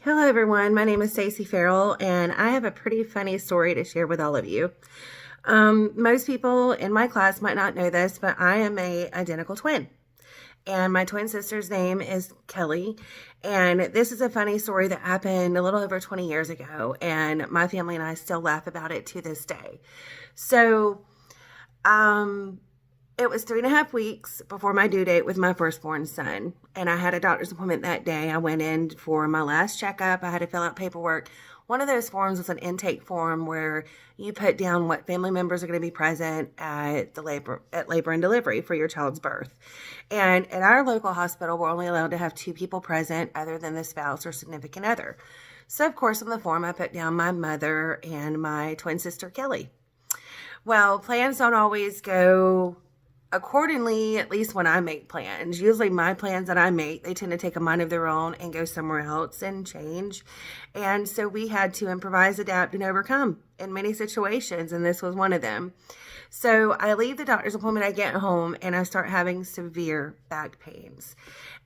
Hello everyone, my name is Stacey Farrell and I have a pretty funny story to share with all of you. Most people in my class might not know this, but I am a identical twin. And my twin sister's name is Kelly. And this is a funny story that happened a little over 20 years ago. And my family and I still laugh about it to this day. So, it was 3.5 weeks before my due date with my firstborn son, and I had a doctor's appointment that day. I went in for my last checkup. I had to fill out paperwork. One of those forms was an intake form where you put down what family members are going to be present at labor and delivery for your child's birth. And at our local hospital, we're only allowed to have 2 people present other than the spouse or significant other. So, of course, on the form, I put down my mother and my twin sister, Kelly. Well, plans don't always go accordingly, at least when I make plans. Usually my plans that I make, they tend to take a mind of their own and go somewhere else and change. And so we had to improvise, adapt, and overcome in many situations, and this was one of them. So I leave the doctor's appointment, I get home, and I start having severe back pains.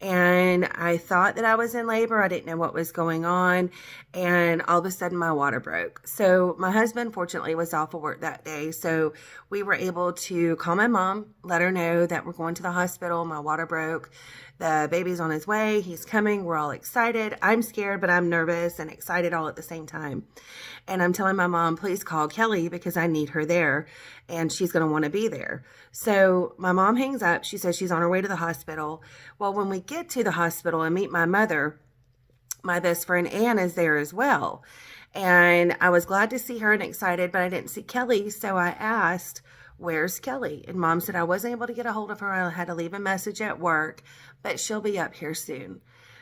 And I thought that I was in labor. I didn't know what was going on. And all of a sudden, my water broke. So my husband, fortunately, was off of work that day. So we were able to call my mom, let her know that we're going to the hospital. My water broke. The baby's on his way. He's coming. We're all excited. I'm scared, but I'm nervous and excited all at the same time. And I'm telling my mom, please call Kelly because I need her there and she's going to want to be there. So my mom hangs up. She says she's on her way to the hospital. Well, when we get to the hospital and meet my mother, my best friend Ann is there as well. And I was glad to see her and excited, but I didn't see Kelly. So I asked, where's Kelly? And mom said I wasn't able to get a hold of her. I had to leave a message at work, but she'll be up here soon.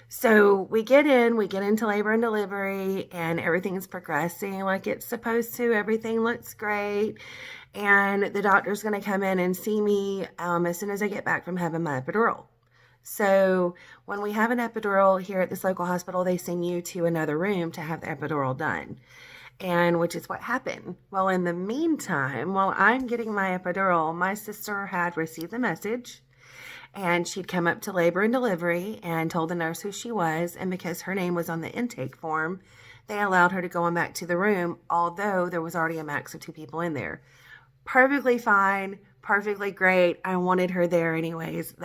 So we get into labor and delivery, and everything's progressing like it's supposed to. Everything looks great. And the doctor's going to come in and see me as soon as I get back from having my epidural. So when we have an epidural here at this local hospital, they send you to another room to have the epidural done. And which is what happened. Well, in the meantime, while I'm getting my epidural, my sister had received the message and she'd come up to labor and delivery and told the nurse who she was. And because her name was on the intake form, they allowed her to go on back to the room, although there was already a max of 2 people in there. Perfectly fine, perfectly great. I wanted her there anyways.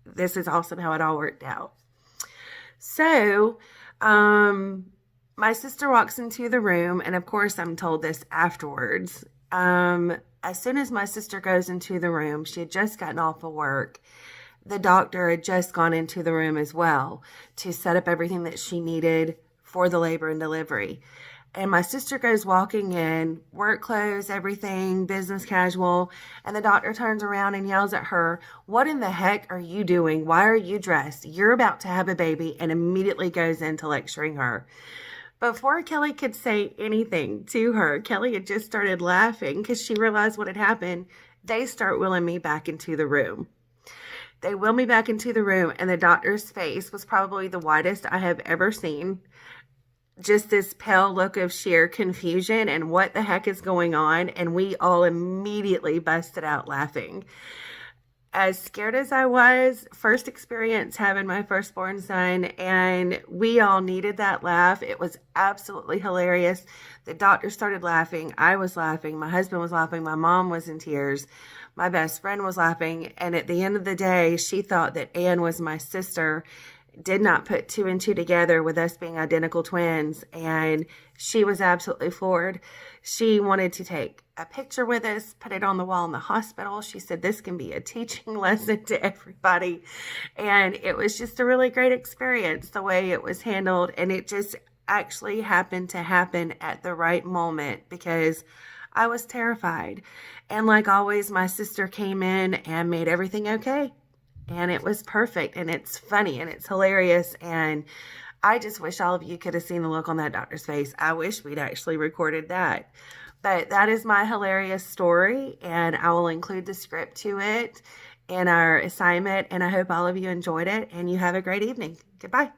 This is awesome how it all worked out. So, my sister walks into the room, and of course I'm told this afterwards. As soon as my sister goes into the room, she had just gotten off of work. The doctor had just gone into the room as well to set up everything that she needed for the labor and delivery. And my sister goes walking in, work clothes, everything, business casual, and the doctor turns around and yells at her, "What in the heck are you doing? Why are you dressed? You're about to have a baby," and immediately goes into lecturing her. Before Kelly could say anything to her, Kelly had just started laughing because she realized what had happened. They start wheeling me back into the room. They wheel me back into the room, and the doctor's face was probably the whitest I have ever seen. Just this pale look of sheer confusion and what the heck is going on, and we all immediately busted out laughing. As scared as I was, first experience having my firstborn son, and we all needed that laugh. It was absolutely hilarious. The doctor started laughing. I was laughing. My husband was laughing. My mom was in tears. My best friend was laughing. And at the end of the day, she thought that Ann was my sister. Did not put 2 and 2 together with us being identical twins, and she was absolutely floored. She wanted to take a picture with us, put it on the wall in the hospital. She said this can be a teaching lesson to everybody, and it was just a really great experience the way it was handled, and it just actually happened to happen at the right moment because I was terrified. And like always, my sister came in and made everything okay. And it was perfect, and it's funny, and it's hilarious, and I just wish all of you could have seen the look on that doctor's face. I wish we'd actually recorded that. But that is my hilarious story, and I will include the script to it in our assignment, and I hope all of you enjoyed it, and you have a great evening. Goodbye.